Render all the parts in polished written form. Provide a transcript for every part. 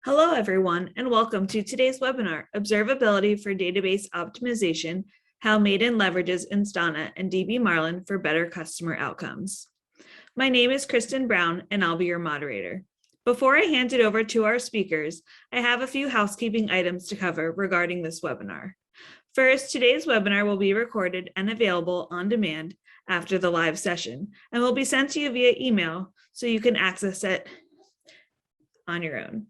Hello, everyone, and welcome to today's webinar, Observability for Database Optimization, How Mayden Leverages Instana and DBmarlin for Better Customer Outcomes. My name is Kristen Brown, and I'll be your moderator. Before I hand it over to our speakers, I have a few housekeeping items to cover regarding this webinar. First, today's webinar will be recorded and available on demand after the live session, and will be sent to you via email so you can access it on your own.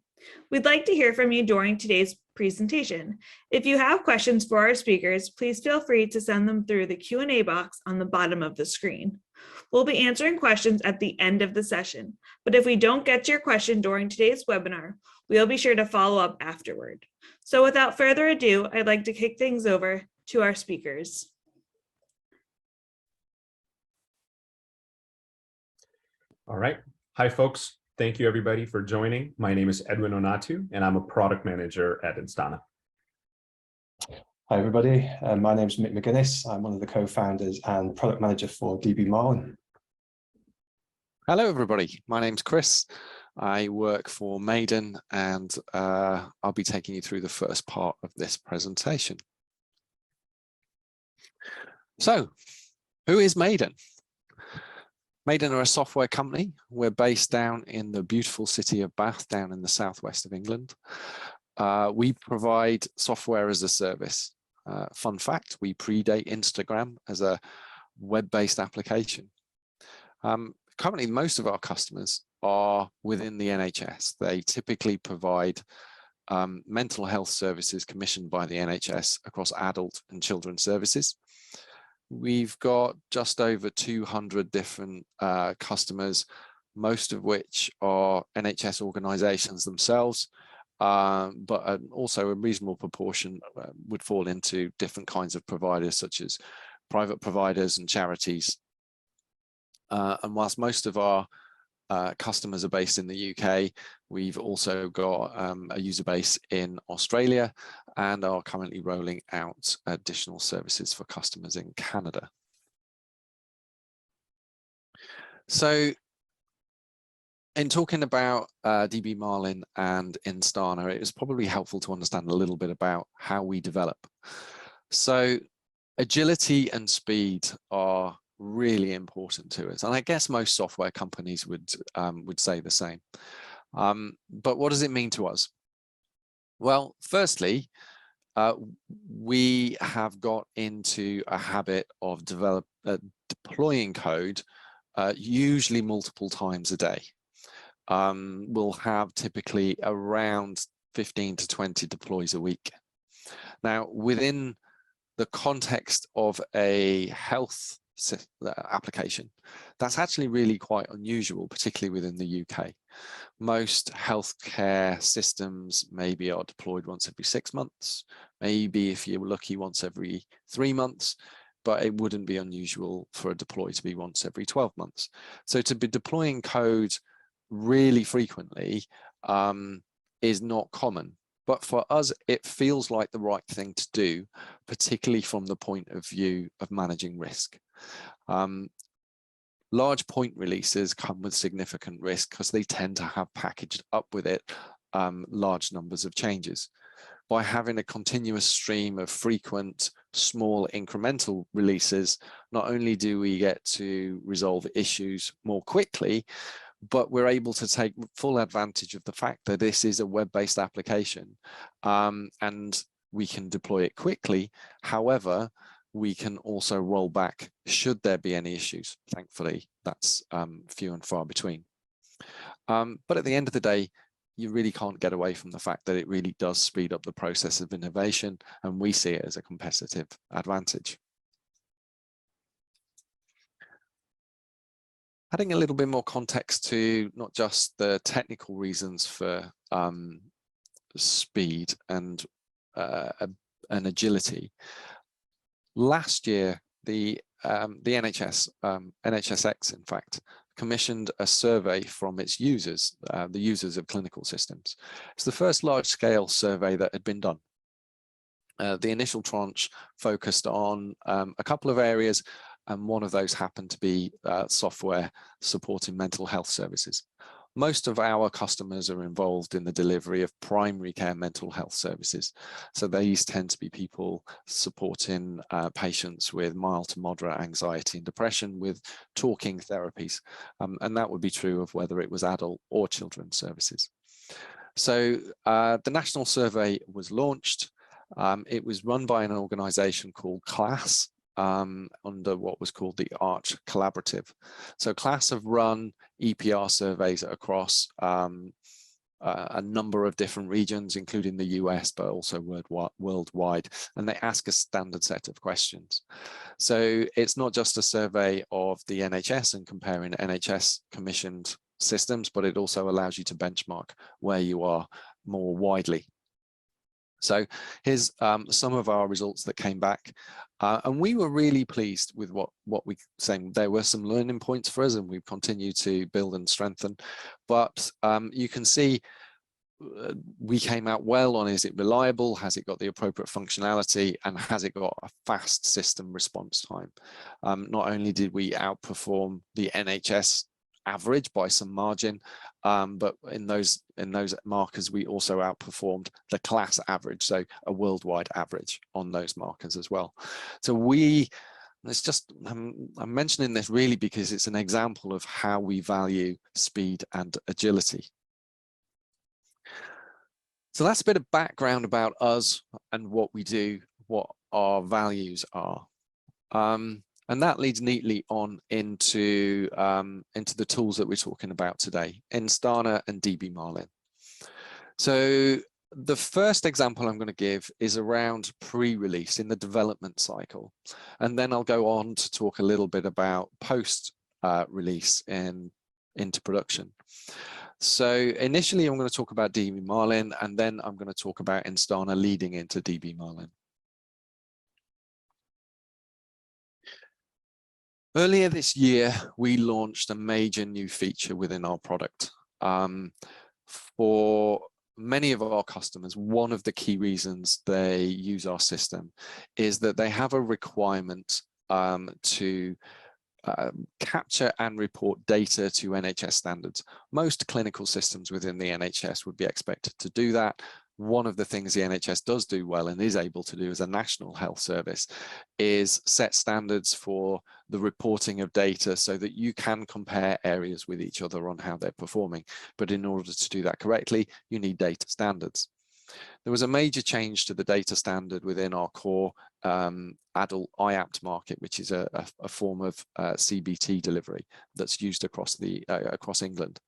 We'd like to hear from you during today's presentation. If you have questions for our speakers, please feel free to send them through the Q&A box on the bottom of the screen. We'll be answering questions at the end of the session, but if we don't get to your question during today's webinar, we'll be sure to follow up afterward. So without further ado, I'd like to kick things over to our speakers. All right. Hi, folks. Thank you, everybody, for joining. My name is Edwin Onatu, and I'm a product manager at Instana. Hi, everybody. My name is Mick McGuinness. I'm one of the co-founders and product manager for DBmarlin. Hello, everybody. My name's Chris. I work for Mayden, and I'll be taking you through the first part of this presentation. So, who is Mayden? Mayden are a software company. We're based down in the beautiful city of Bath, down in the southwest of England. We provide software as a service. Fun fact, we predate Instagram as a web-based application. Currently, most of our customers are within the NHS. They typically provide mental health services commissioned by the NHS across adult and children's services. We've got just over 200 different customers, most of which are NHS organisations themselves, but also a reasonable proportion would fall into different kinds of providers, such as private providers and charities. And whilst most of our customers are based in the UK, we've also got a user base in Australia and are currently rolling out additional services for customers in Canada. So in talking about DBmarlin and Instana, it is probably helpful to understand a little bit about how we develop. So agility and speed are really important to us, and I guess most software companies would say the same. But what does it mean to us? Well, firstly, we have got into a habit of deploying code usually multiple times a day. We'll have typically around 15 to 20 deploys a week. Now, within the context of a health application, that's actually really quite unusual, particularly within the UK. Most healthcare systems maybe are deployed once every 6 months, maybe if you're lucky once every 3 months, but it wouldn't be unusual for a deploy to be once every 12 months. So to be deploying code really frequently is not common. But for us, it feels like the right thing to do, particularly from the point of view of managing risk. Large point releases come with significant risk because they tend to have packaged up with it large numbers of changes. By having a continuous stream of frequent, small incremental releases, not only do we get to resolve issues more quickly, but we're able to take full advantage of the fact that this is a web-based application, and we can deploy it quickly. However, we can also roll back should there be any issues. Thankfully, that's few and far between. But at the end of the day, you really can't get away from the fact that it really does speed up the process of innovation, and we see it as a competitive advantage. Adding a little bit more context to not just the technical reasons for speed and agility. Last year, the NHS, NHSX, in fact, commissioned a survey from its users, the users of clinical systems. It's the first large-scale survey that had been done. The initial tranche focused on a couple of areas, and one of those happened to be software supporting mental health services. most of our customers are involved in the delivery of primary care mental health services. So these tend to be people supporting patients with mild to moderate anxiety and depression with talking therapies. And that would be true of whether it was adult or children's services. So the national survey was launched. It was run by an organization called CLASS, under what was called the Arch Collaborative. So CLASS have run EPR surveys across a number of different regions, including the US, but also worldwide, and they ask a standard set of questions. So it's not just a survey of the NHS and comparing NHS commissioned systems, but it also allows you to benchmark where you are more widely. So here's some of our results that came back, and we were really pleased with what we saying. There were some learning points for us, and we've continued to build and strengthen. But you can see we came out well on: is it reliable? Has it got the appropriate functionality? And has it got a fast system response time? Not only did we outperform the NHS average by some margin, but in those markers we also outperformed the CLASS average, so a worldwide average on those markers as well. So it's just I'm mentioning this really because it's an example of how we value speed and agility. So that's a bit of background about us and what we do, what our values are. And that leads neatly on into the tools that we're talking about today, Instana and DBmarlin. So the first example I'm going to give is around pre-release in the development cycle. And then I'll go on to talk a little bit about post-release into production. So initially I'm going to talk about DBmarlin, and then I'm going to talk about Instana leading into DBmarlin. Earlier this year, we launched a major new feature within our product. For many of our customers, one of the key reasons they use our system is that they have a requirement to capture and report data to NHS standards. Most clinical systems within the NHS would be expected to do that. One of the things the NHS does do well and is able to do as a national health service is set standards for the reporting of data so that you can compare areas with each other on how they're performing. But in order to do that correctly, you need data standards. There was a major change to the data standard within our core adult IAPT market, which is a form of CBT delivery that's used across England.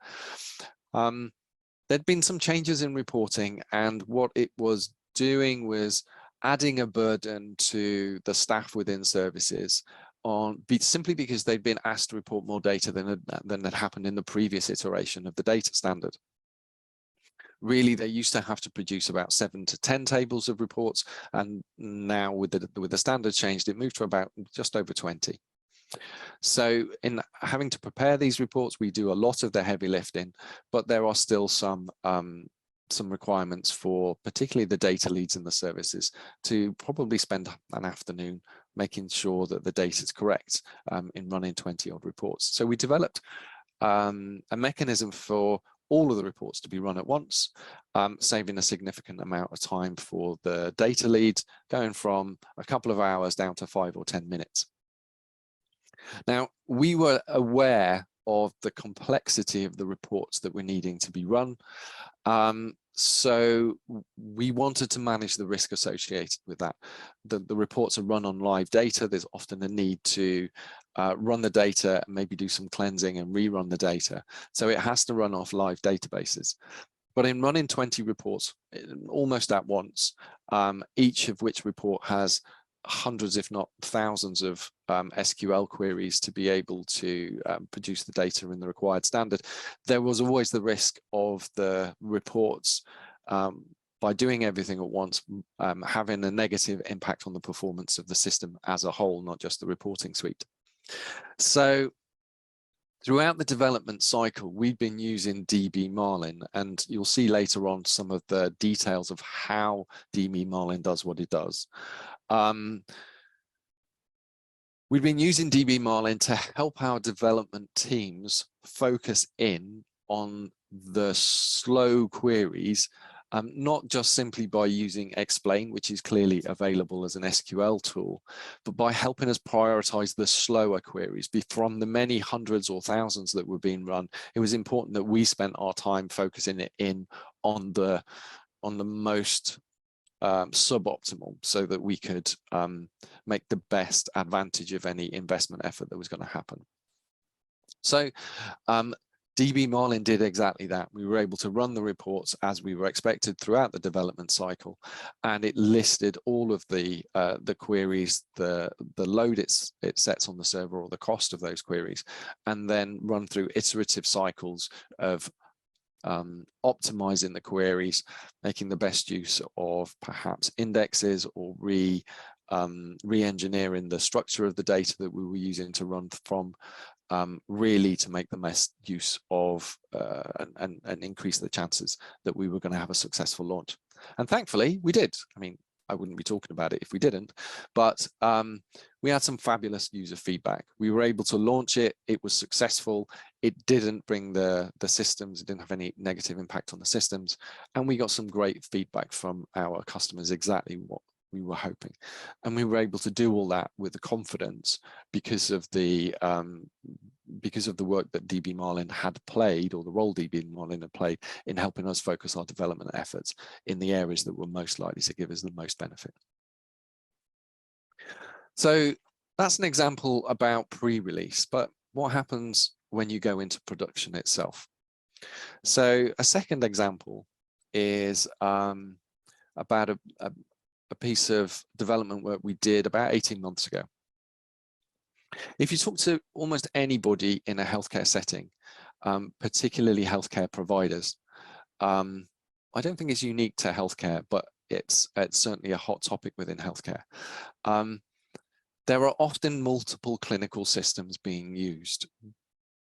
There'd been some changes in reporting, and what it was doing was adding a burden to the staff within services simply because they'd been asked to report more data than had happened in the previous iteration of the data standard. Really, they used to have to produce about 7 to 10 tables of reports, and now with the standard changed, it moved to about just over 20. So in having to prepare these reports, we do a lot of the heavy lifting, but there are still some requirements for particularly the data leads in the services to probably spend an afternoon making sure that the data is correct in running 20-odd reports. So we developed a mechanism for all of the reports to be run at once, saving a significant amount of time for the data lead, going from a couple of hours down to 5 or 10 minutes. Now, we were aware of the complexity of the reports that were needing to be run. So we wanted to manage the risk associated with that. The reports are run on live data. There's often a need to run the data and maybe do some cleansing and rerun the data. So it has to run off live databases. But in running 20 reports almost at once, each of which report has hundreds, if not thousands of SQL queries to be able to produce the data in the required standard, there was always the risk of the reports, by doing everything at once, having a negative impact on the performance of the system as a whole, not just the reporting suite. So throughout the development cycle, we've been using DBmarlin, and you'll see later on some of the details of how DBmarlin does what it does. We've been using DBmarlin to help our development teams focus in on the slow queries, not just simply by using Explain, which is clearly available as an SQL tool, but by helping us prioritize the slower queries. From the many hundreds or thousands that were being run, it was important that we spent our time focusing it in on the most suboptimal, so that we could make the best advantage of any investment effort that was going to happen. So DBmarlin did exactly that. We were able to run the reports as we were expected throughout the development cycle, and it listed all of the queries, the load it sets on the server, or the cost of those queries, and then run through iterative cycles of optimizing the queries, making the best use of perhaps indexes, or re-engineering the structure of the data that we were using to run from, really to make the best use of and increase the chances that we were going to have a successful launch. And thankfully we did. I mean, I wouldn't be talking about it if we didn't, but we had some fabulous user feedback. We were able to launch it. It was successful. It didn't bring the systems. It didn't have any negative impact on the systems. And we got some great feedback from our customers, exactly what we were hoping. And we were able to do all that with the confidence because of the work that DBmarlin had played, or the role DBmarlin had played in helping us focus our development efforts in the areas that were most likely to give us the most benefit. So that's an example about pre-release, but what happens when you go into production itself? So a second example is about a piece of development work we did about 18 months ago. If you talk to almost anybody in a healthcare setting, particularly healthcare providers, I don't think it's unique to healthcare, but it's certainly a hot topic within healthcare. There are often multiple clinical systems being used,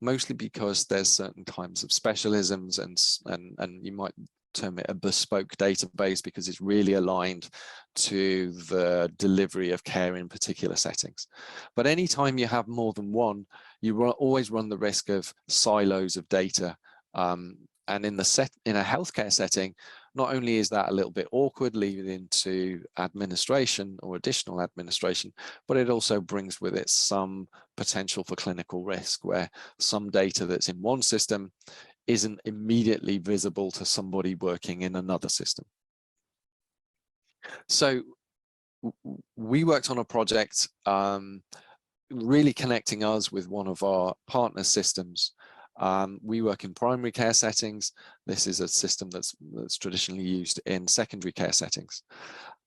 mostly because there's certain kinds of specialisms, and you might term it a bespoke database because it's really aligned to the delivery of care in particular settings. But anytime you have more than one, you always run the risk of silos of data. And in a healthcare setting, not only is that a little bit awkward, leading into administration or additional administration, but it also brings with it some potential for clinical risk, where some data that's in one system isn't immediately visible to somebody working in another system. So we worked on a project really connecting us with one of our partner systems. We work in primary care settings. This is a system that's traditionally used in secondary care settings.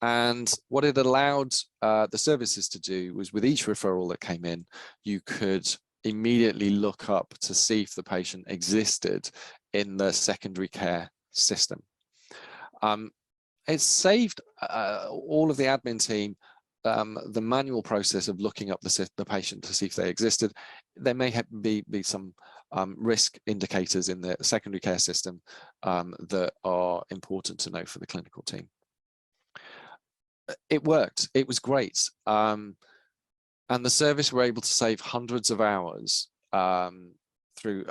And what it allowed the services to do was, with each referral that came in, you could immediately look up to see if the patient existed in the secondary care system. It saved all of the admin team the manual process of looking up the patient to see if they existed. There may be some risk indicators in the secondary care system that are important to know for the clinical team. It worked. It was great. And the service were able to save hundreds of hours through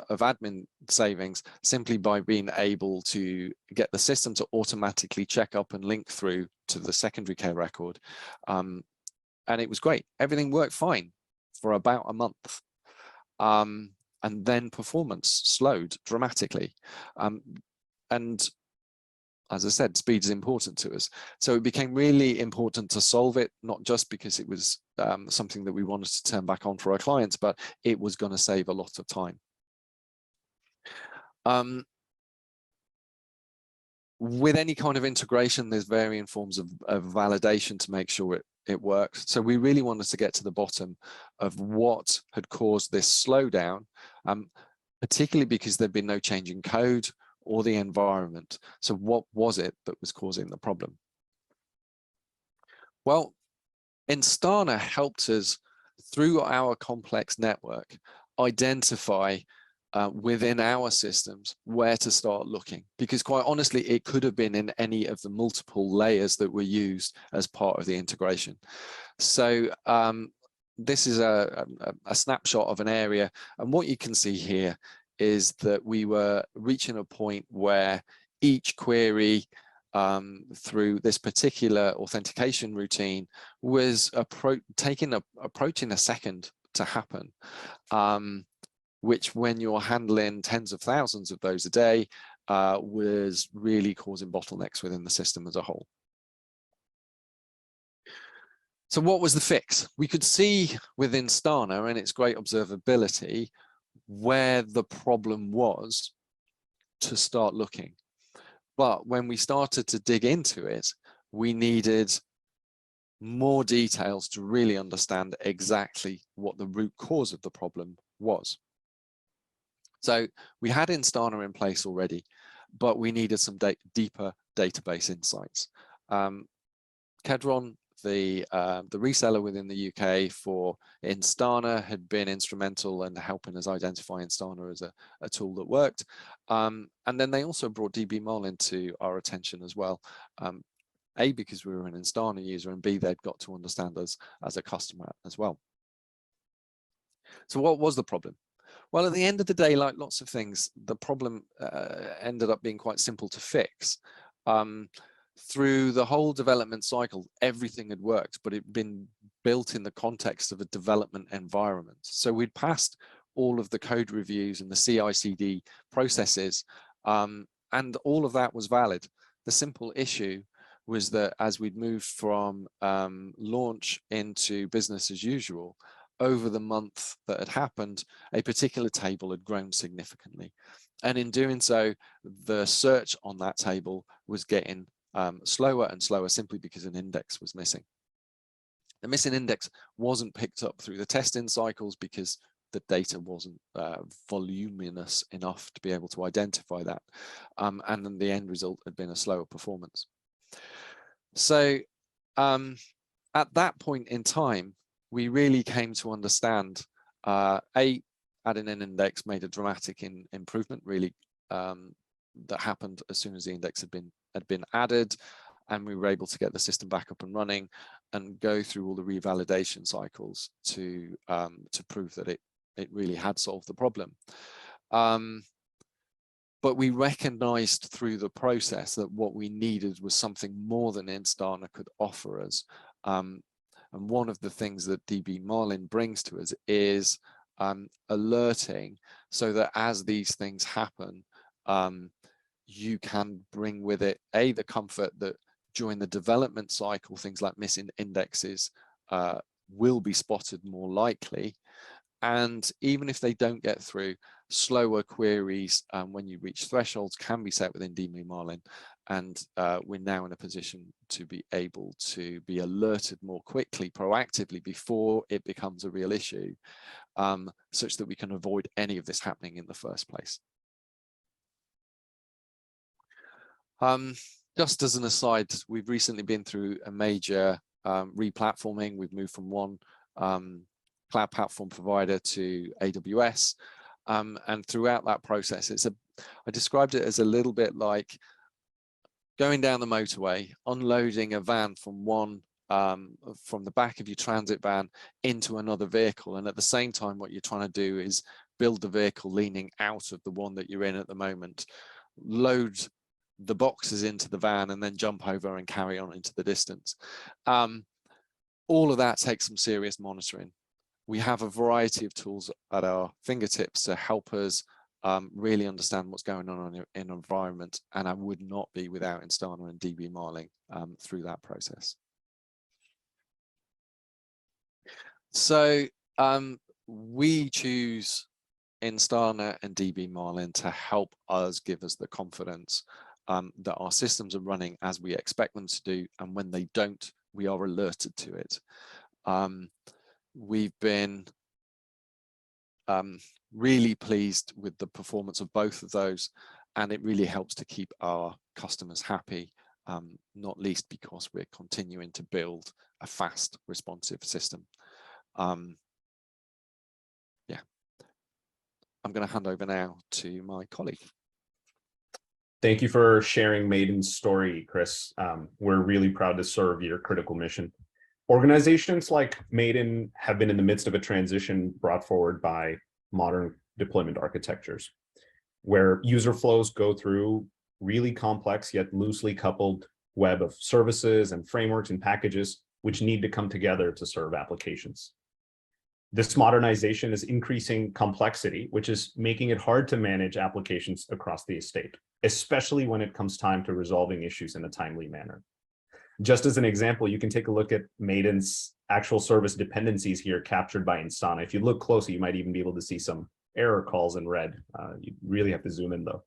of admin savings, simply by being able to get the system to automatically check up and link through to the secondary care record. And it was great. Everything worked fine for about a month. And then performance slowed dramatically. And as I said, speed is important to us. So it became really important to solve it, not just because it was something that we wanted to turn back on for our clients, but it was going to save a lot of time. With any kind of integration, there's varying forms of validation to make sure it works. So we really wanted to get to the bottom of what had caused this slowdown, particularly because there'd been no change in code or the environment. So what was it that was causing the problem? Well, Instana helped us, through our complex network, identify within our systems where to start looking, because quite honestly, it could have been in any of the multiple layers that were used as part of the integration. So this is a snapshot of an area, and what you can see here is that we were reaching a point where each query through this particular authentication routine was approaching a second to happen, which when you're handling tens of thousands of those a day was really causing bottlenecks within the system as a whole. So what was the fix? We could see within Instana and its great observability where the problem was to start looking. But when we started to dig into it, we needed more details to really understand exactly what the root cause of the problem was. So we had Instana in place already, but we needed some deeper database insights. Kedron, the reseller within the UK for Instana, had been instrumental in helping us identify Instana as a tool that worked. And then they also brought DBmarlin to our attention as well. A, because we were an Instana user, and B, they'd got to understand us as a customer as well. So what was the problem? Well, at the end of the day, like lots of things, the problem ended up being quite simple to fix. Through the whole development cycle, everything had worked, but it'd been built in the context of a development environment. So we'd passed all of the code reviews and the CI/CD processes, and all of that was valid. The simple issue was that as we'd moved from launch into business as usual, over the month that had happened, a particular table had grown significantly. And in doing so, the search on that table was getting slower and slower simply because an index was missing. The missing index wasn't picked up through the testing cycles because the data wasn't voluminous enough to be able to identify that. And then the end result had been a slower performance. So at that point in time, we really came to understand, adding an index made a dramatic improvement, really, that happened as soon as the index had been added, and we were able to get the system back up and running and go through all the revalidation cycles to prove that it really had solved the problem. But we recognized through the process that what we needed was something more than Instana could offer us. And one of the things that DBmarlin brings to us is alerting, so that as these things happen, you can bring with it, A, the comfort that during the development cycle, things like missing indexes will be spotted more likely. And even if they don't get through, slower queries when you reach thresholds can be set within DBmarlin. And we're now in a position to be able to be alerted more quickly, proactively, before it becomes a real issue, such that we can avoid any of this happening in the first place. Just as an aside, we've recently been through a major replatforming. We've moved from one cloud platform provider to AWS. And throughout that process, I described it as a little bit like going down the motorway, unloading a van from the back of your transit van into another vehicle. And at the same time, what you're trying to do is build the vehicle leaning out of the one that you're in at the moment, load the boxes into the van, and then jump over and carry on into the distance. All of that takes some serious monitoring. We have a variety of tools at our fingertips to help us really understand what's going on in an environment, and I would not be without Instana and DBmarlin through that process. So we choose Instana and DBmarlin to help us, give us the confidence that our systems are running as we expect them to do, and when they don't, we are alerted to it. We've been really pleased with the performance of both of those, and it really helps to keep our customers happy, not least because we're continuing to build a fast, responsive system. Yeah, I'm going to hand over now to my colleague. Thank you for sharing Mayden's story, Chris. We're really proud to serve your critical mission. Organizations like Mayden have been in the midst of a transition brought forward by modern deployment architectures. where user flows go through really complex yet loosely coupled web of services and frameworks and packages which need to come together to serve applications. This modernization is increasing complexity, which is making it hard to manage applications across the estate, especially when it comes time to resolving issues in a timely manner. Just as an example, you can take a look at Mayden's actual service dependencies here captured by Instana. If you look closely, you might even be able to see some error calls in red. You really have to zoom in though.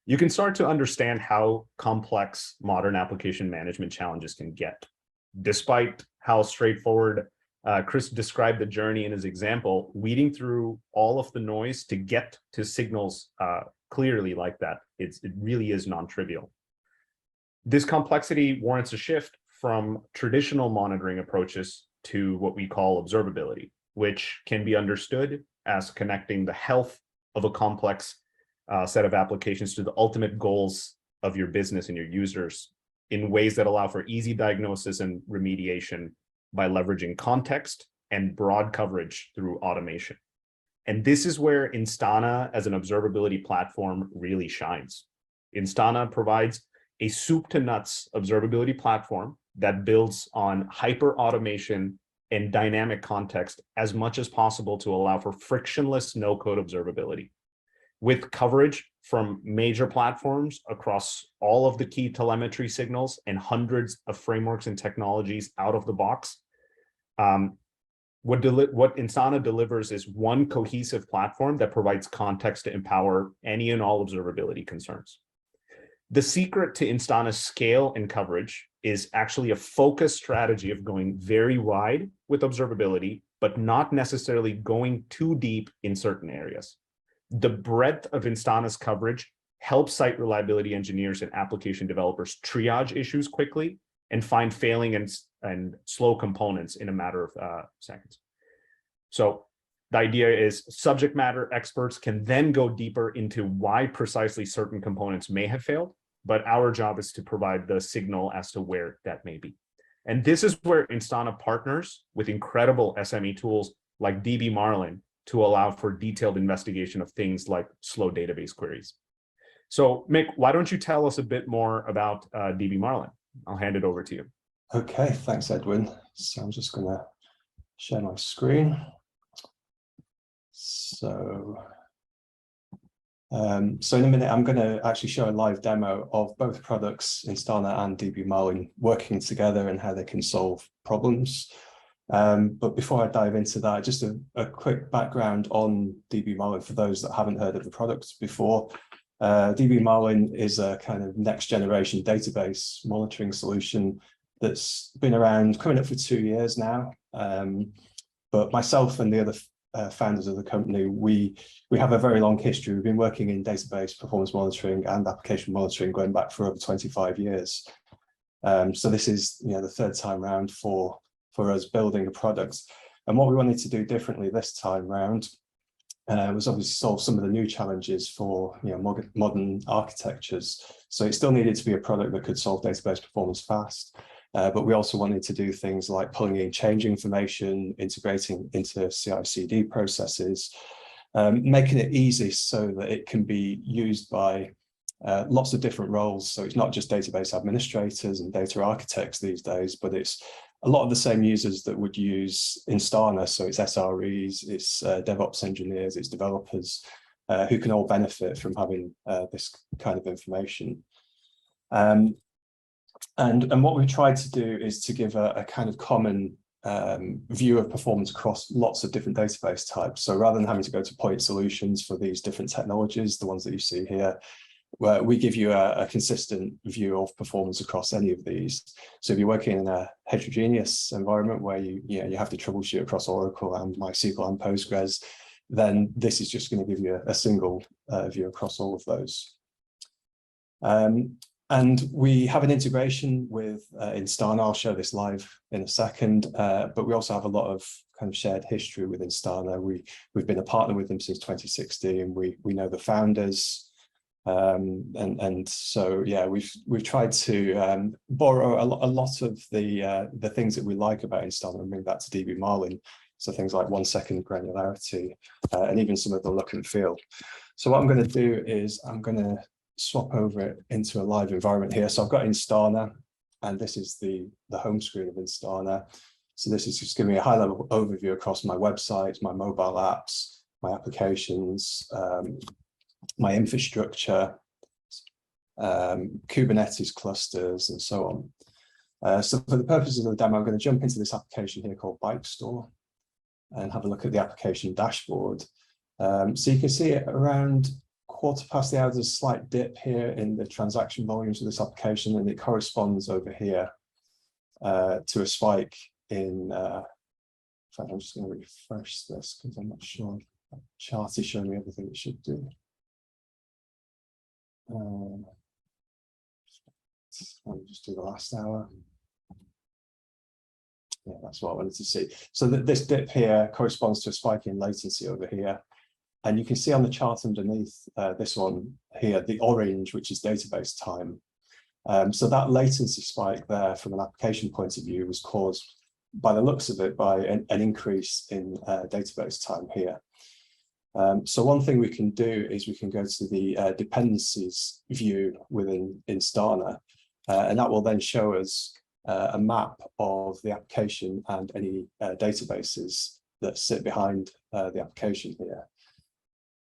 You can start to understand how complex modern application management challenges can get. Despite how straightforward Chris described the journey in his example, weeding through all of the noise to get to signals clearly like that, it really is non-trivial. This complexity warrants a shift from traditional monitoring approaches to what we call observability, which can be understood as connecting the health of a complex set of applications to the ultimate goals of your business and your users in ways that allow for easy diagnosis and remediation by leveraging context and broad coverage through automation. And this is where Instana as an observability platform really shines. Instana provides a soup to nuts observability platform that builds on hyper automation and dynamic context as much as possible to allow for frictionless no-code observability. With coverage from major platforms across all of the key telemetry signals and hundreds of frameworks and technologies out of the box, what Instana delivers is one cohesive platform that provides context to empower any and all observability concerns. The secret to Instana's scale and coverage is actually a focused strategy of going very wide with observability, but not necessarily going too deep in certain areas. The breadth of Instana's coverage helps site reliability engineers and application developers triage issues quickly and find failing and slow components in a matter of seconds. So the idea is subject matter experts can then go deeper into why precisely certain components may have failed, but our job is to provide the signal as to where that may be. And this is where Instana partners with incredible SME tools like DBmarlin to allow for detailed investigation of things like slow database queries. So Mick, why don't you tell us a bit more about DBmarlin? I'll hand it over to you. Okay, thanks, Edwin. So I'm just going to share my screen. So in a minute, I'm going to actually show a live demo of both products, Instana and DBmarlin, working together and how they can solve problems. But before I dive into that, just a quick background on DBmarlin for those that haven't heard of the product before. DBmarlin is a kind of next generation database monitoring solution that's been around coming up for 2 years now. But myself and the other founders of the company, we have a very long history. We've been working in database performance monitoring and application monitoring going back for over 25 years. So this is the third time round for us building a product. And what we wanted to do differently this time round was obviously solve some of the new challenges for modern architectures. So it still needed to be a product that could solve database performance fast. But we also wanted to do things like pulling in change information, integrating into CI/CD processes, making it easy so that it can be used by lots of different roles. So it's not just database administrators and data architects these days, but it's a lot of the same users that would use Instana. So it's SREs, it's DevOps engineers, it's developers who can all benefit from having this kind of information. And what we've tried to do is to give a kind of common view of performance across lots of different database types. So rather than having to go to point solutions for these different technologies, the ones that you see here, where we give you a consistent view of performance across any of these. So if you're working in a heterogeneous environment where you have to troubleshoot across Oracle and MySQL and Postgres, then this is just going to give you a single view across all of those. And we have an integration with Instana. I'll show this live in a second, but we also have a lot of kind of shared history with Instana. We've been a partner with them since 2016. We know the founders. And so yeah, we've tried to borrow a lot of the things that we like about Instana and bring that to DBmarlin. So things like 1 second granularity, and even some of the look and feel. So what I'm going to do is I'm going to swap over it into a live environment here. So I've got Instana, and this is the home screen of Instana. So this is just giving me a high level overview across my website, my mobile apps, my applications, my infrastructure, Kubernetes clusters, and so on. So for the purposes of the demo, I'm going to jump into this application here called Bike Store and have a look at the application dashboard. So you can see it around 1/4 past the hour, there's a slight dip here in the transaction volumes of this application, and it corresponds over here to a spike in, in fact, I'm just going to refresh this because I'm not sure the chart is showing me everything it should do. Let me just do the last hour. Yeah, that's what I wanted to see. So this dip here corresponds to a spike in latency over here. And you can see on the chart underneath this one here, the orange, which is database time. So that latency spike there from an application point of view was caused, by the looks of it, by an increase in database time here. So one thing we can do is we can go to the dependencies view within Instana, and that will then show us a map of the application and any databases that sit behind the application here.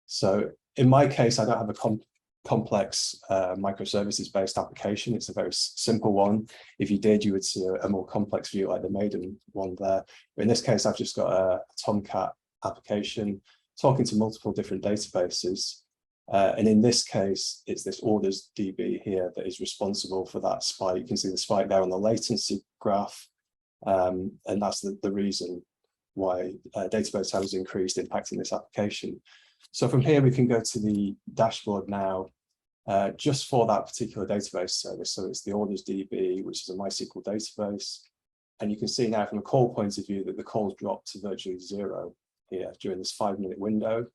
So in my case, I don't have a complex microservices-based application. It's a very simple one. If you did, you would see a more complex view like the Mayden one there. But in this case, I've just got a Tomcat application talking to multiple different databases. And in this case, it's this orders DB here that is responsible for that spike. You can see the spike there on the latency graph. And that's the reason why database time has increased, impacting this application. So from here, we can go to the dashboard now, just for that particular database service. So it's the orders DB, which is a MySQL database. And you can see now from a call point of view that the calls dropped to virtually 0 here during this 5-minute window.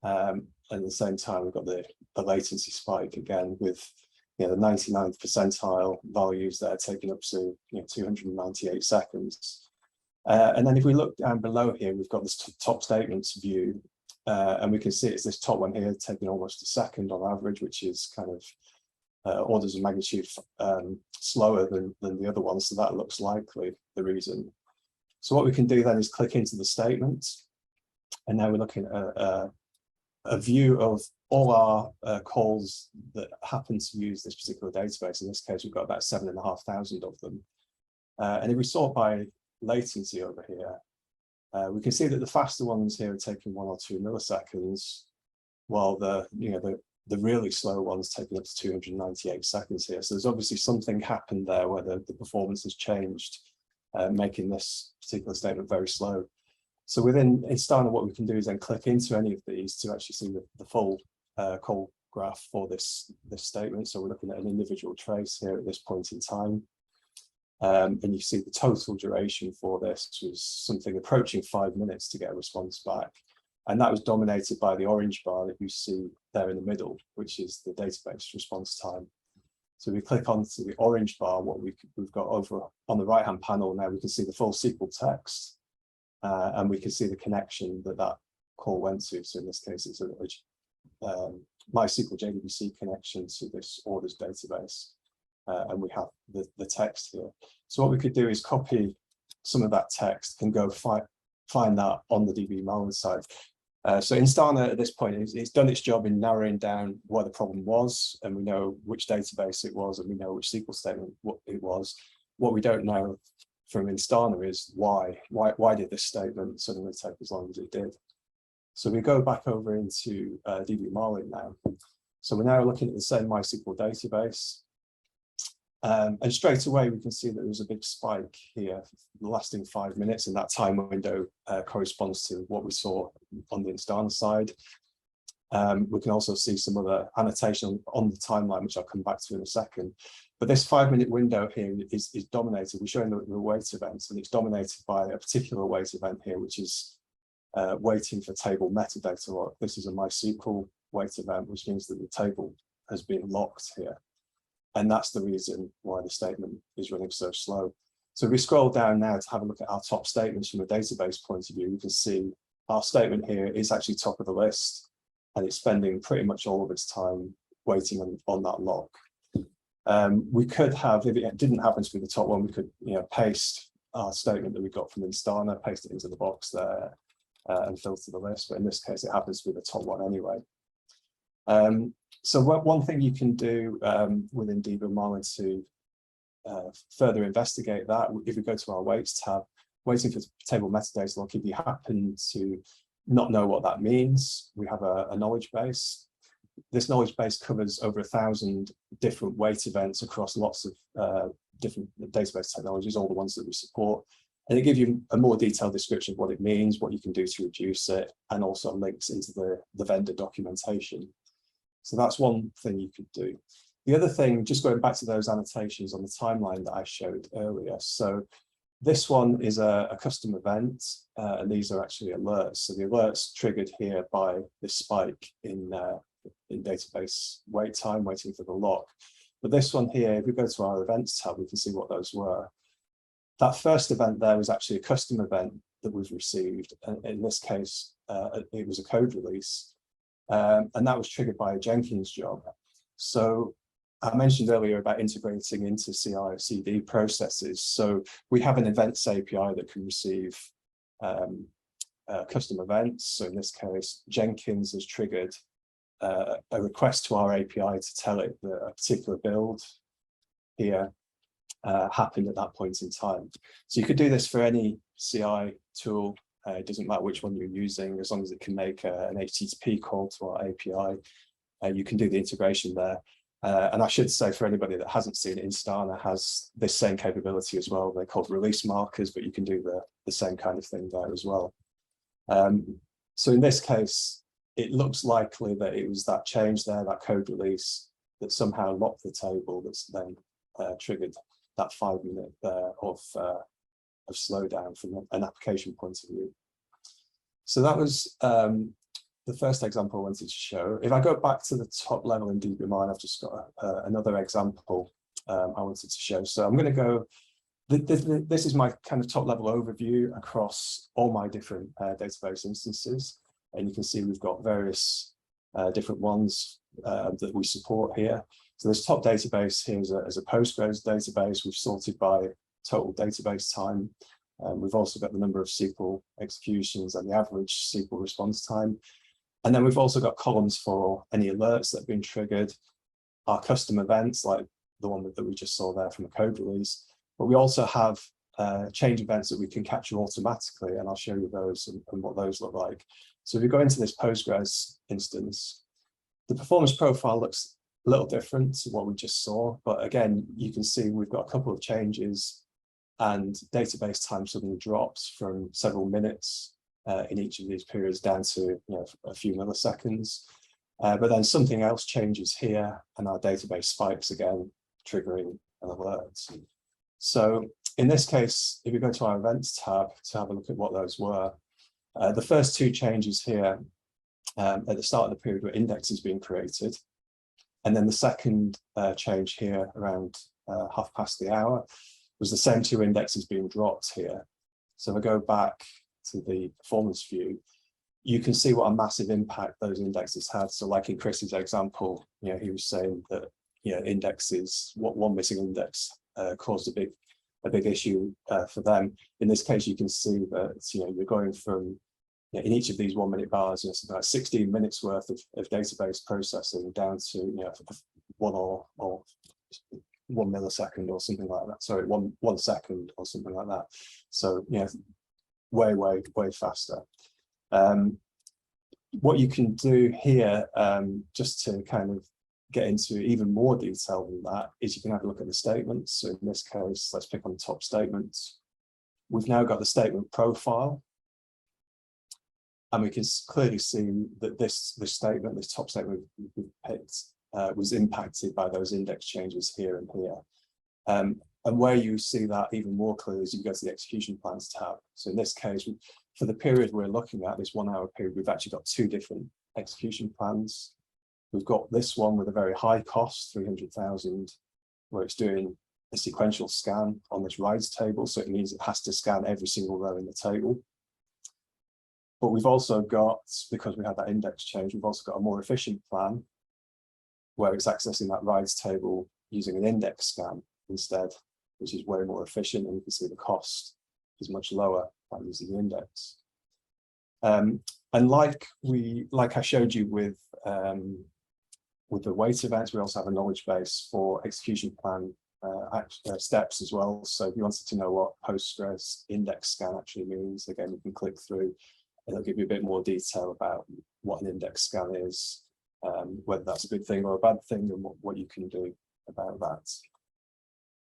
And at the same time, we've got the latency spike again with the 99th percentile values that are taken up to 298 seconds. And then if we look down below here, we've got this top statements view. And we can see it's this top one here taking almost a second on average, which is kind of orders of magnitude slower than the other ones. So that looks likely the reason. So what we can do then is click into the statement. And now we're looking at a view of all our calls that happen to use this particular database. In this case, we've got about 7,500 of them. And if we sort by latency over here, we can see that the faster ones here are taking 1 or 2 milliseconds, while the really slow ones taking up to 298 seconds here. So there's obviously something happened there where the performance has changed, making this particular statement very slow. So within Instana, what we can do is then click into any of these to actually see the full call graph for this statement. So we're looking at an individual trace here at this point in time. And you see the total duration for this was something approaching 5 minutes to get a response back. And that was dominated by the orange bar that you see there in the middle, which is the database response time. So we click onto the orange bar, what we've got over on the right-hand panel now, we can see the full SQL text, and we can see the connection that call went to. So in this case, it's a MySQL JDBC connection to this orders database. And we have the text here. So what we could do is copy some of that text and go find that on the DBmarlin side. So Instana at this point, it's done its job in narrowing down what the problem was, and we know which database it was, and we know which SQL statement it was. What we don't know from Instana is why did this statement suddenly take as long as it did? So we go back over into DBmarlin now. So we're now looking at the same MySQL database. And straight away, we can see that there was a big spike here lasting 5 minutes, and that time window corresponds to what we saw on the Instana side. We can also see some other annotation on the timeline, which I'll come back to in a second. But this 5-minute window here is dominated. We're showing the wait events, and it's dominated by a particular wait event here, which is waiting for table metadata lock. This is a MySQL wait event, which means that the table has been locked here. And that's the reason why the statement is running so slow. So if we scroll down now to have a look at our top statements from a database point of view, you can see our statement here is actually top of the list, and it's spending pretty much all of its time waiting on that lock. We could have, if it didn't happen to be the top one, we could paste our statement that we got from Instana, paste it into the box there, and filter the list. But in this case, it happens to be the top one anyway. So one thing you can do within DBmarlin to further investigate that, if we go to our weights tab, waiting for table metadata lock, if you happen to not know what that means, we have a knowledge base. This knowledge base covers over 1,000 different wait events across lots of different database technologies, all the ones that we support. And it gives you a more detailed description of what it means, what you can do to reduce it, and also links into the vendor documentation. So that's one thing you could do. The other thing, just going back to those annotations on the timeline that I showed earlier. So this one is a custom event, and these are actually alerts. So the alerts triggered here by this spike in database wait time, waiting for the lock. But this one here, if we go to our events tab, we can see what those were. That first event there was actually a custom event that we've received. And in this case, it was a code release. And that was triggered by a Jenkins job. So I mentioned earlier about integrating into CI/CD processes. So we have an events API that can receive custom events. So in this case, Jenkins has triggered a request to our API to tell it that a particular build here happened at that point in time. So you could do this for any CI tool. It doesn't matter which one you're using, as long as it can make an HTTP call to our API. You can do the integration there. And I should say, for anybody that hasn't seen it, Instana has this same capability as well. They're called release markers, but you can do the same kind of thing there as well. So in this case, it looks likely that it was that change there, that code release, that somehow locked the table that's then triggered that 5 minute of slowdown from an application point of view. So that was the first example I wanted to show. If I go back to the top level in DBmarlin, I've just got another example I wanted to show. So I'm going to go, this is my kind of top level overview across all my different database instances. And you can see we've got various different ones that we support here. So this top database here is a Postgres database. We've sorted by total database time. We've also got the number of SQL executions and the average SQL response time. And then we've also got columns for any alerts that have been triggered, our custom events like the one that we just saw there from a code release. But we also have change events that we can capture automatically, and I'll show you those and what those look like. So if you go into this Postgres instance, the performance profile looks a little different to what we just saw. But again, you can see we've got a couple of changes, and database time suddenly drops from several minutes in each of these periods down to a few milliseconds. But then something else changes here, and our database spikes again, triggering an alert. So in this case, if we go to our events tab to have a look at what those were, the first two changes here at the start of the period were indexes being created. And then the second change here around 1/2 was the same two indexes being dropped here. So if I go back to the performance view, you can see what a massive impact those indexes had. So like in Chris's example, he was saying that indexes, one missing index caused a big issue for them. In this case, you can see that you're going from in each of these 1 minute bars, it's about 16 minutes worth of database processing down to 1 or 1 millisecond or something like that. Sorry, one second or something like that. So way faster. What you can do here, just to kind of get into even more detail than that, is you can have a look at the statements. So in this case, let's pick on the top statements. We've now got the statement profile, and we can clearly see that this top statement we've picked was impacted by those index changes here and here. And where you see that even more clearly is you go to the execution plans tab. So in this case, for the period we're looking at, this 1 hour period, we've actually got 2 different execution plans. We've got this one with a very high cost, 300,000, where it's doing a sequential scan on this rides table, so it means it has to scan every single row in the table. But we've also got, because we had that index change, we've also got a more efficient plan where it's accessing that rides table using an index scan instead, which is way more efficient, and you can see the cost is much lower by using the index. And like I showed you with the wait events, we also have a knowledge base for execution plan steps as well. So if you wanted to know what Postgres index scan actually means, again, you can click through and it'll give you a bit more detail about what an index scan is, whether that's a good thing or a bad thing, and what you can do about that.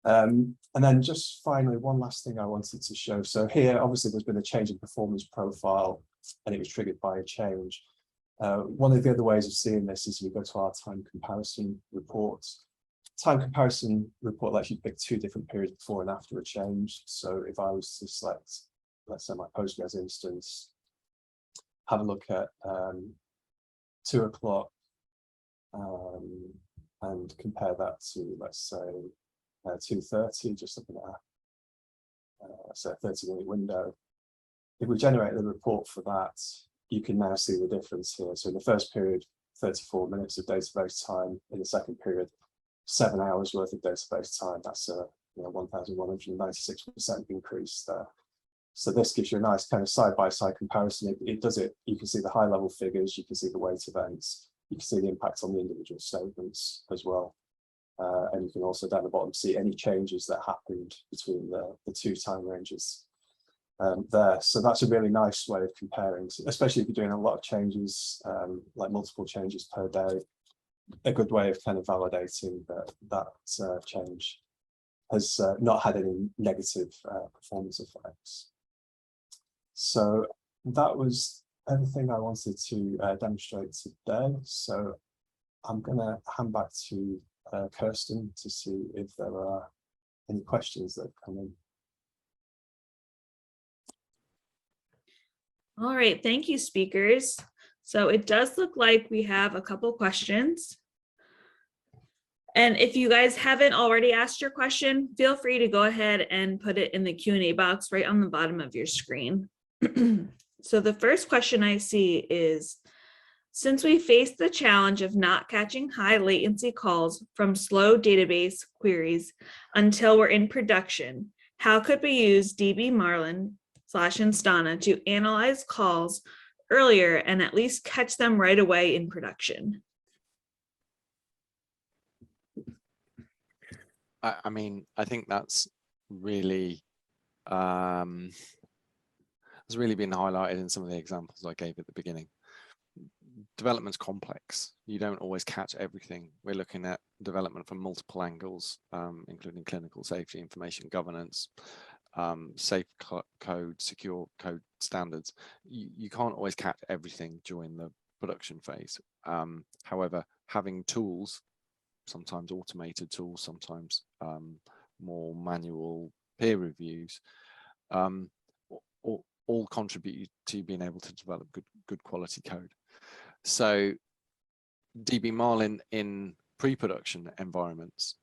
And then just finally, one last thing I wanted to show. So here, obviously, there's been a change in performance profile, and it was triggered by a change. One of the other ways of seeing this is we go to our time comparison reports. Time comparison report lets you pick 2 different periods before and after a change. So if I was to select, let's say, my Postgres instance, have a look at 2 o'clock and compare that to, let's say, 2:30, just looking at say a 30-minute window. If we generate the report for that, you can now see the difference here. So in the first period, 34 minutes of database time. In the second period, 7 hours worth of database time. That's a 1,196% increase there. So this gives you a nice kind of side-by-side comparison. It does it. You can see the high-level figures. You can see the wait events. You can see the impact on the individual statements as well. And you can also down the bottom see any changes that happened between the 2 time ranges there. So that's a really nice way of comparing, especially if you're doing a lot of changes, like multiple changes per day. A good way of kind of validating that change has not had any negative performance effects. So that was everything I wanted to demonstrate today. So I'm going to hand back to Kirsten to see if there are any questions that come in. All right, thank you, speakers. So it does look like we have a couple questions. And if you guys haven't already asked your question, feel free to go ahead and put it in the Q&A box right on the bottom of your screen. So the first question I see is, since we face the challenge of not catching high latency calls from slow database queries until we're in production, how could we use DBmarlin/Instana to analyze calls earlier and at least catch them right away in production? I mean, I think that's really has really been highlighted in some of the examples I gave at the beginning. Development's complex. You don't always catch everything. We're looking at development from multiple angles, including clinical safety, information governance, safe code, secure code standards. You can't always catch everything during the production phase. However, having tools, sometimes automated tools, sometimes more manual peer reviews, all contribute to being able to develop good quality code. So DBmarlin in pre-production environments,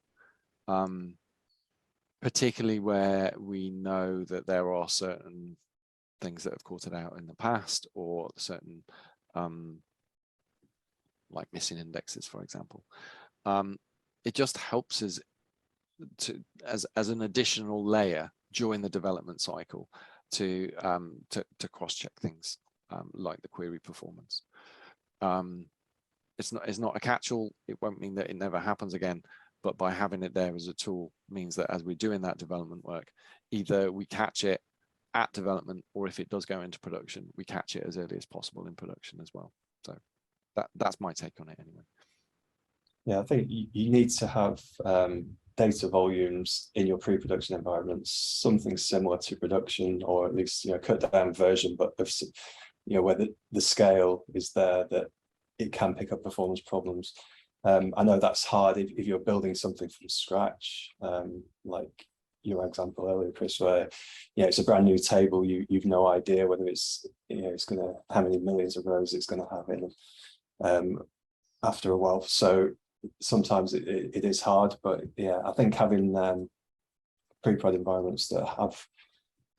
particularly where we know that there are certain things that have caught it out in the past, or certain like missing indexes, for example, it just helps us to as an additional layer during the development cycle to cross-check things like the query performance. It's not a catch-all. It won't mean that it never happens again, but by having it there as a tool means that as we're doing that development work, either we catch it at development, or if it does go into production, we catch it as early as possible in production as well. So that's my take on it anyway. Yeah, I think you need to have data volumes in your pre-production environments, something similar to production, or at least cut down version, but of where the scale is there that it can pick up performance problems. I know that's hard if you're building something from scratch, like your example earlier, Chris, where it's a brand new table. You've no idea whether it's it's gonna, how many millions of rows it's gonna have in after a while. So sometimes it is hard, but yeah, I think having pre-prod environments that have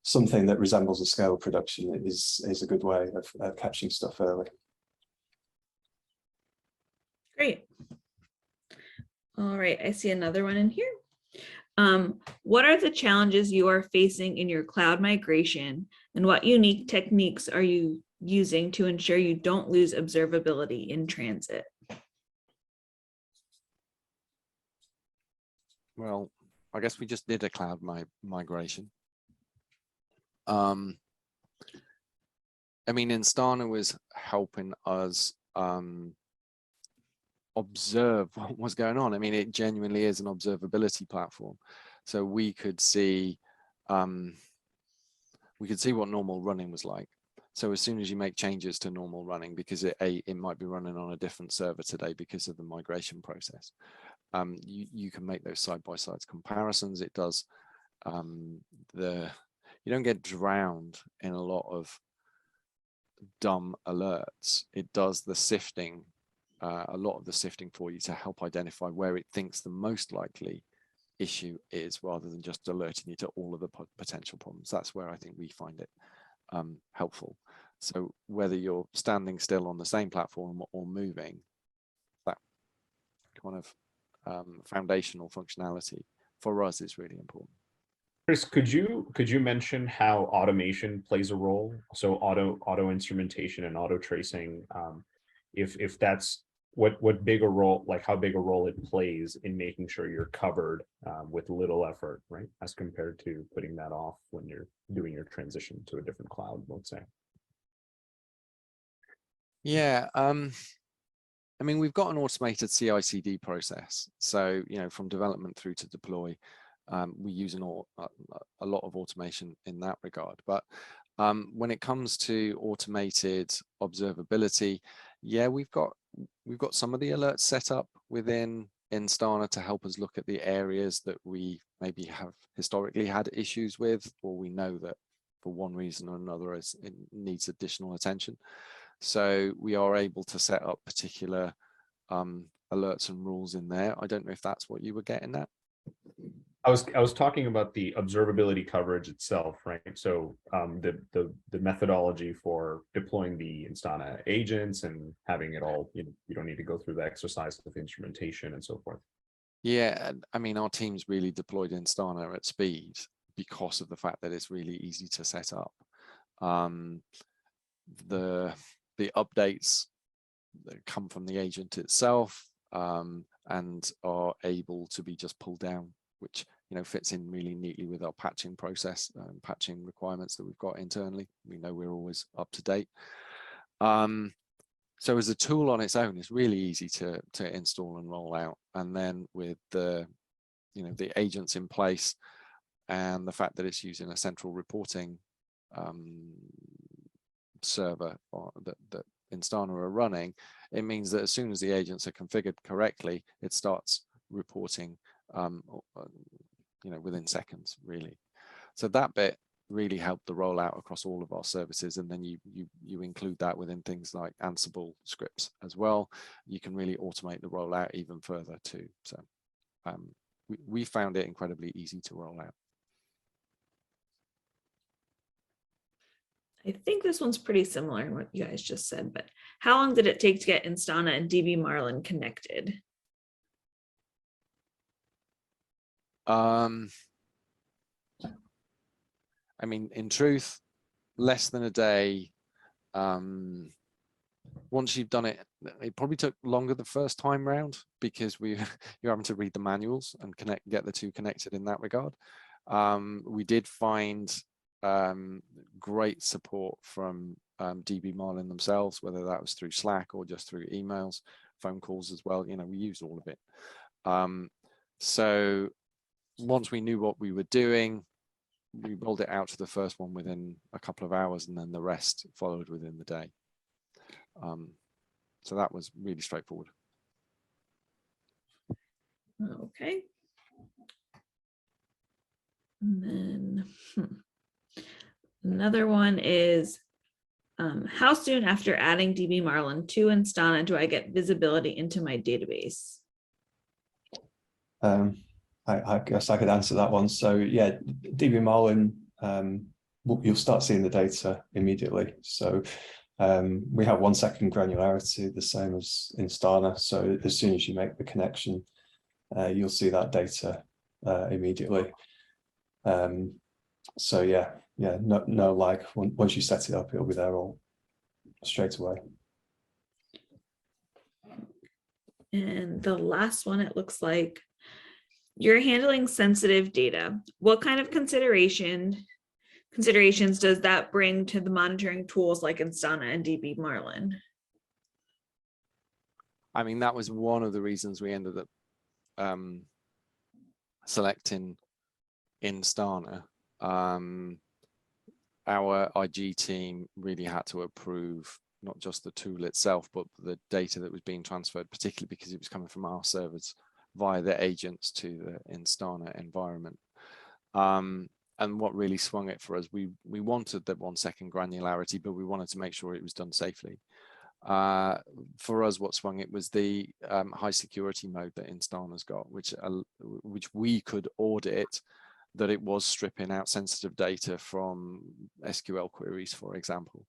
something that resembles a scale production is a good way of catching stuff early. Great. All right, I see another one in here. What are the challenges you are facing in your cloud migration, and what unique techniques are you using to ensure you don't lose observability in transit? Well, I guess we just did a cloud migration. I mean, Instana was helping us observe what was going on. I mean, it genuinely is an observability platform, so we could see what normal running was like. So as soon as you make changes to normal running, because it might be running on a different server today because of the migration process, you can make those side-by-side comparisons. It does you don't get drowned in a lot of dumb alerts. It does the sifting, a lot of the sifting for you to help identify where it thinks the most likely issue is, rather than just alerting you to all of the potential problems. That's where I think we find it helpful. So whether you're standing still on the same platform or moving, that kind of foundational functionality for us is really important. Chris, could you mention how automation plays a role? So auto instrumentation and auto tracing, if that's what big a role, like how big a role it plays in making sure you're covered with little effort, right? As compared to putting that off when you're doing your transition to a different cloud, let's say. Yeah, I mean, we've got an automated CI/CD process. So, from development through to deploy, we use a lot of automation in that regard. But when it comes to automated observability, yeah, we've got some of the alerts set up within Instana to help us look at the areas that we maybe have historically had issues with, or we know that for one reason or another it needs additional attention. So we are able to set up particular alerts and rules in there. I don't know if that's what you were getting at. I was talking about the observability coverage itself, right? So the methodology for deploying the Instana agents and having it all, you don't need to go through the exercise with instrumentation and so forth. Yeah, I mean, our team's really deployed Instana at speed because of the fact that it's really easy to set up. The updates that come from the agent itself and are able to be just pulled down, which fits in really neatly with our patching process and patching requirements that we've got internally. We know we're always up to date. So as a tool on its own, it's really easy to install and roll out. And then with the agents in place and the fact that it's using a central reporting server that Instana are running, it means that as soon as the agents are configured correctly, it starts reporting within seconds, really. So that bit really helped the rollout across all of our services. And then you include that within things like Ansible scripts as well. You can really automate the rollout even further too. So we found it incredibly easy to roll out. I think this one's pretty similar in what you guys just said, but how long did it take to get Instana and DBmarlin connected? I mean, in truth, less than a day. Once you've done it, it probably took longer the first time round because you're having to read the manuals and get the two connected in that regard. We did find great support from DBmarlin themselves, whether that was through Slack or just through emails, phone calls as well. We used all of it. So once we knew what we were doing, we rolled it out to the first one within a couple of hours, and then the rest followed within the day. So that was really straightforward. Okay. And then another one is, how soon after adding DBmarlin to Instana do I get visibility into my database? I guess I could answer that one. So yeah, DBmarlin, you'll start seeing the data immediately. So we have 1 second granularity, the same as Instana. So as soon as you make the connection, you'll see that data immediately. So yeah, no lag. Once you set it up, it'll be there all straight away. And the last one, it looks like you're handling sensitive data. What kind of considerations does that bring to the monitoring tools like Instana and DBmarlin? I mean, that was one of the reasons we ended up selecting Instana. Our IG team really had to approve not just the tool itself, but the data that was being transferred, particularly because it was coming from our servers via the agents to the Instana environment. And what really swung it for us, we wanted that 1 second granularity, but we wanted to make sure it was done safely. For us, what swung it was the high security mode that Instana's got, which we could audit that it was stripping out sensitive data from SQL queries, for example.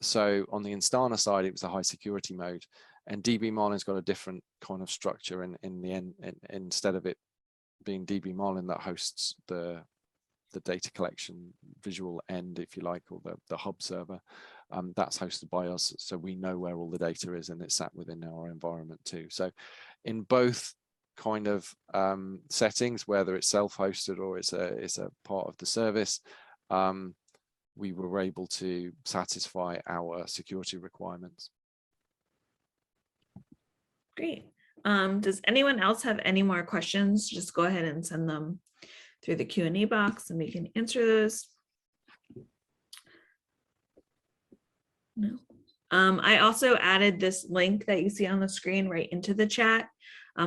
So on the Instana side, it was a high security mode, and DBmarlin's got a different kind of structure. In the end, instead of it being DBmarlin that hosts the data collection visual end, if you like, or the hub server, that's hosted by us, so we know where all the data is, and it's sat within our environment too. So in both kind of settings, whether it's self-hosted or it's a part of the service, we were able to satisfy our security requirements. Great. Does anyone else have any more questions? Just go ahead and send them through the Q&A box and we can answer those. No. I also added this link that you see on the screen right into the chat.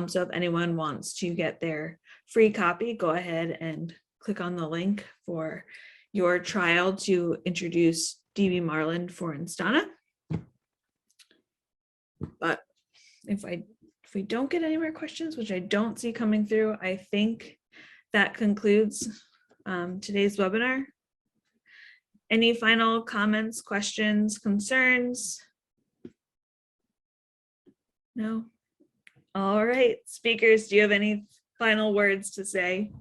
So if anyone wants to get their free copy, go ahead and click on the link for your trial to introduce DBmarlin for Instana. But if we don't get any more questions, which I don't see coming through, I think that concludes today's webinar. Any final comments, questions, concerns? No? All right, speakers, do you have any final words to say?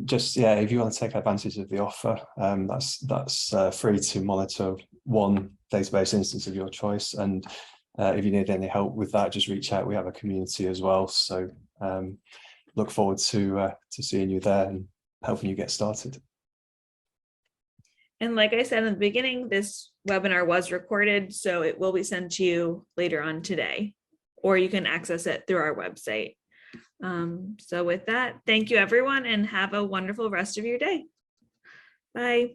Just, yeah, if you want to take advantage of the offer, that's free to monitor one database instance of your choice. And if you need any help with that, just reach out. We have a community as well. So look forward to seeing you there and helping you get started. And like I said in the beginning, this webinar was recorded, so it will be sent to you later on today, or you can access it through our website. So with that, thank you everyone and have a wonderful rest of your day. Bye.